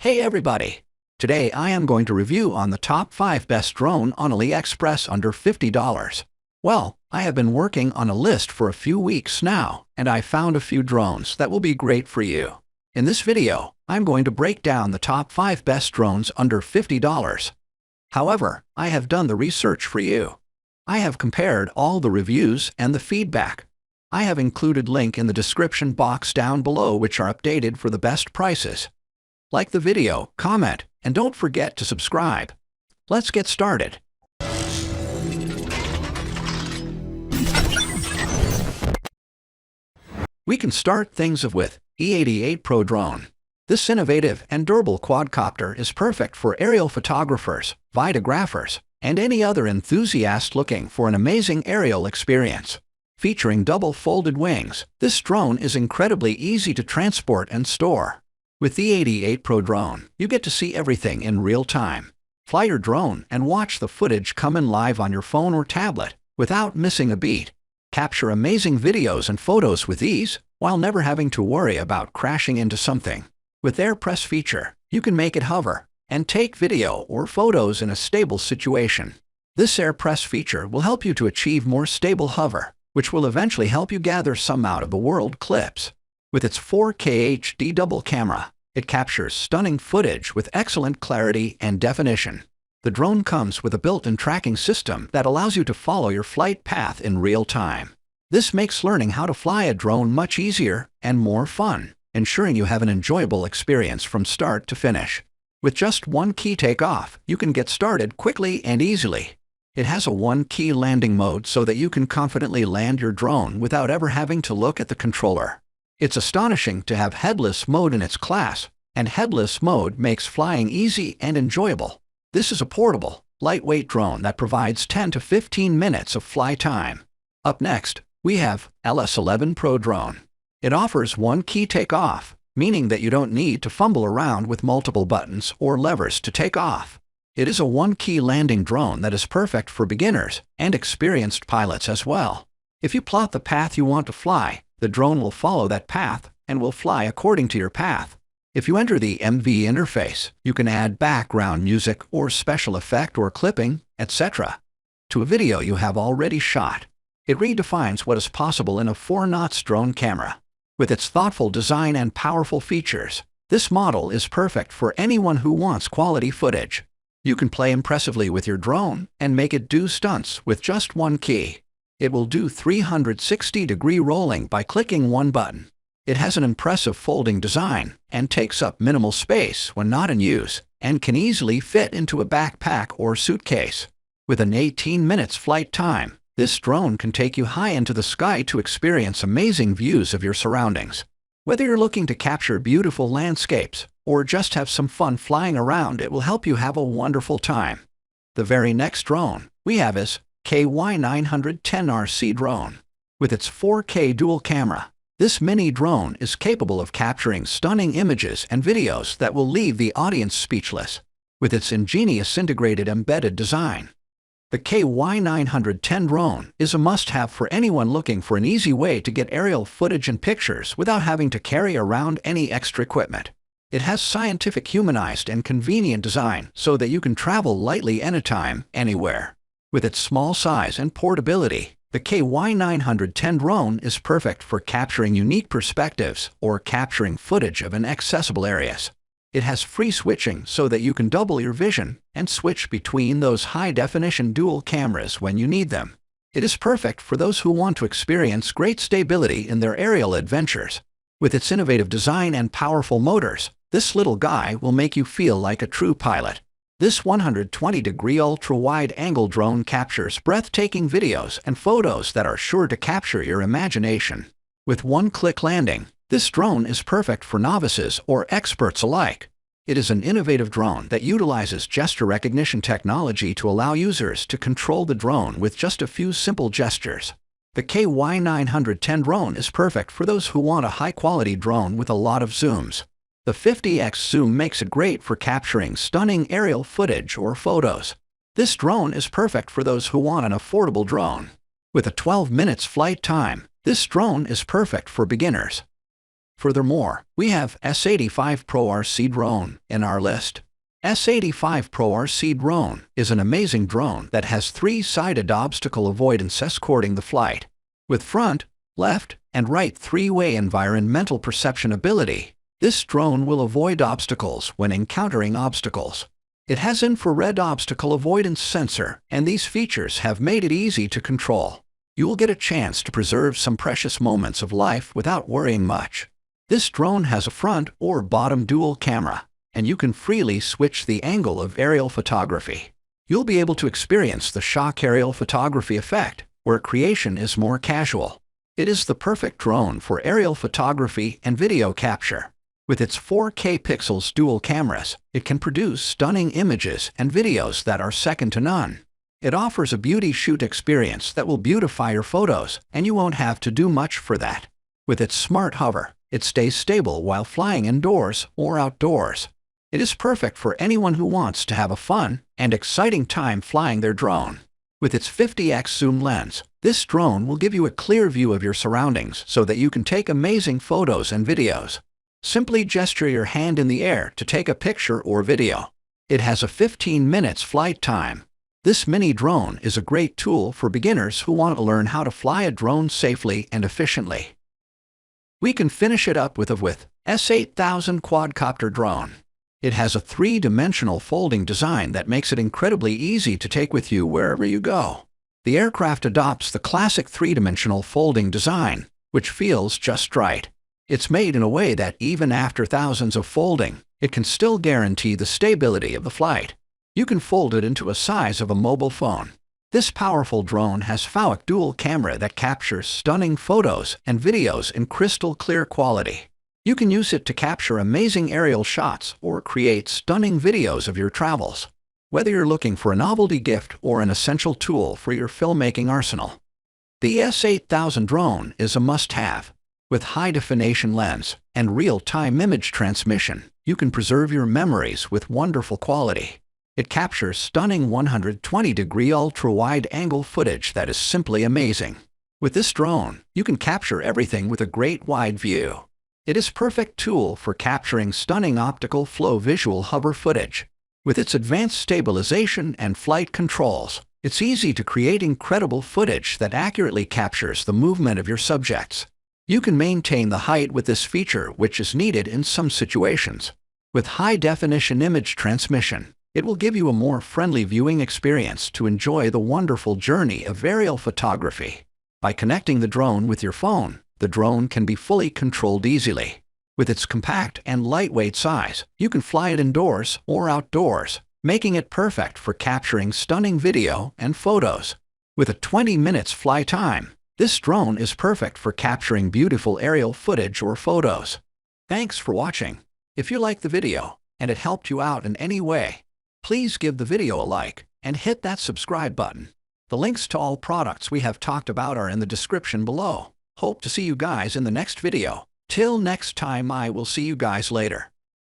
Hey everybody! Today I am going to review on the top 5 best drone on Aliexpress under $50. Well, I have been working on a list for a few weeks now, and I found a few drones that will be great for you. In this video, I'm going to break down the top 5 best drones under $50. However, I have done the research for you. I have compared all the reviews and the feedback. I have included link in the description box down below which are updated for the best prices. Like the video, comment, and don't forget to subscribe. Let's get started. We can start things off with E88 Pro Drone. This innovative and durable quadcopter is perfect for aerial photographers, videographers, and any other enthusiast looking for an amazing aerial experience. Featuring double folded wings, this drone is incredibly easy to transport and store. With the E88 Pro Drone, you get to see everything in real time. Fly your drone and watch the footage come in live on your phone or tablet without missing a beat. Capture amazing videos and photos with ease while never having to worry about crashing into something. With their press feature, you can make it hover and take video or photos in a stable situation. This air press feature will help you to achieve more stable hover, which will eventually help you gather some out-of-the-world clips. With its 4K HD double camera, it captures stunning footage with excellent clarity and definition. The drone comes with a built-in tracking system that allows you to follow your flight path in real time. This makes learning how to fly a drone much easier and more fun, ensuring you have an enjoyable experience from start to finish. With just one key takeoff, you can get started quickly and easily. It has a one-key landing mode so that you can confidently land your drone without ever having to look at the controller. It's astonishing to have headless mode in its class, and headless mode makes flying easy and enjoyable. This is a portable, lightweight drone that provides 10 to 15 minutes of fly time. Up next, we have LS11 Pro Drone. It offers one key takeoff, meaning that you don't need to fumble around with multiple buttons or levers to take off. It is a one-key landing drone that is perfect for beginners and experienced pilots as well. If you plot the path you want to fly, the drone will follow that path and will fly according to your path. If you enter the MV interface, you can add background music or special effect or clipping, etc. to a video you have already shot. It redefines what is possible in a 4-knots drone camera. With its thoughtful design and powerful features, this model is perfect for anyone who wants quality footage. You can play impressively with your drone and make it do stunts with just one key. It will do 360-degree rolling by clicking one button. It has an impressive folding design and takes up minimal space when not in use and can easily fit into a backpack or suitcase. With an 18 minutes flight time, this drone can take you high into the sky to experience amazing views of your surroundings. Whether you're looking to capture beautiful landscapes or just have some fun flying around, it will help you have a wonderful time. The very next drone we have is XYRC drone. With its 4K dual camera, this mini drone is capable of capturing stunning images and videos that will leave the audience speechless. With its ingenious integrated embedded design, the XYRC drone is a must-have for anyone looking for an easy way to get aerial footage and pictures without having to carry around any extra equipment. It has scientific, humanized, and convenient design so that you can travel lightly anytime, anywhere. With its small size and portability, the XYRC drone is perfect for capturing unique perspectives or capturing footage of inaccessible areas. It has free switching so that you can double your vision and switch between those high-definition dual cameras when you need them. It is perfect for those who want to experience great stability in their aerial adventures. With its innovative design and powerful motors, this little guy will make you feel like a true pilot. This 120-degree ultra-wide-angle drone captures breathtaking videos and photos that are sure to capture your imagination. With one-click landing, this drone is perfect for novices or experts alike. It is an innovative drone that utilizes gesture recognition technology to allow users to control the drone with just a few simple gestures. The XYRC drone is perfect for those who want a high-quality drone with a lot of zooms. The 50x zoom makes it great for capturing stunning aerial footage or photos. This drone is perfect for those who want an affordable drone. With a 12 minutes flight time, this drone is perfect for beginners. Furthermore, we have S85 Pro RC drone in our list. S85 Pro RC drone is an amazing drone that has three-sided obstacle avoidance escorting the flight. With front, left, and right three-way environmental perception ability, this drone will avoid obstacles when encountering obstacles. It has infrared obstacle avoidance sensor, and these features have made it easy to control. You will get a chance to preserve some precious moments of life without worrying much. This drone has a front or bottom dual camera, and you can freely switch the angle of aerial photography. You'll be able to experience the shock aerial photography effect, where creation is more casual. It is the perfect drone for aerial photography and video capture. With its 4K pixels dual cameras, it can produce stunning images and videos that are second to none. It offers a beauty shoot experience that will beautify your photos, and you won't have to do much for that. With its smart hover, it stays stable while flying indoors or outdoors. It is perfect for anyone who wants to have a fun and exciting time flying their drone. With its 50x zoom lens, this drone will give you a clear view of your surroundings so that you can take amazing photos and videos. Simply gesture your hand in the air to take a picture or video. It has a 15 minutes flight time. This mini drone is a great tool for beginners who want to learn how to fly a drone safely and efficiently. We can finish it up with S8000 quadcopter drone. It has a three-dimensional folding design that makes it incredibly easy to take with you wherever you go. The aircraft adopts the classic three-dimensional folding design, which feels just right. It's made in a way that even after thousands of folding, it can still guarantee the stability of the flight. You can fold it into a size of a mobile phone. This powerful drone has FOUC dual camera that captures stunning photos and videos in crystal clear quality. You can use it to capture amazing aerial shots or create stunning videos of your travels. Whether you're looking for a novelty gift or an essential tool for your filmmaking arsenal, the S8000 drone is a must-have. With high-definition lens and real-time image transmission, you can preserve your memories with wonderful quality. It captures stunning 120-degree ultra-wide-angle footage that is simply amazing. With this drone, you can capture everything with a great wide view. It is a perfect tool for capturing stunning optical flow visual hover footage. With its advanced stabilization and flight controls, it's easy to create incredible footage that accurately captures the movement of your subjects. You can maintain the height with this feature, which is needed in some situations. With high-definition image transmission, it will give you a more friendly viewing experience to enjoy the wonderful journey of aerial photography. By connecting the drone with your phone, the drone can be fully controlled easily. With its compact and lightweight size, you can fly it indoors or outdoors, making it perfect for capturing stunning video and photos. With a 20 minutes flight time, this drone is perfect for capturing beautiful aerial footage or photos. Thanks for watching. If you liked the video and it helped you out in any way, please give the video a like and hit that subscribe button. The links to all products we have talked about are in the description below. Hope to see you guys in the next video. Till next time, I will see you guys later.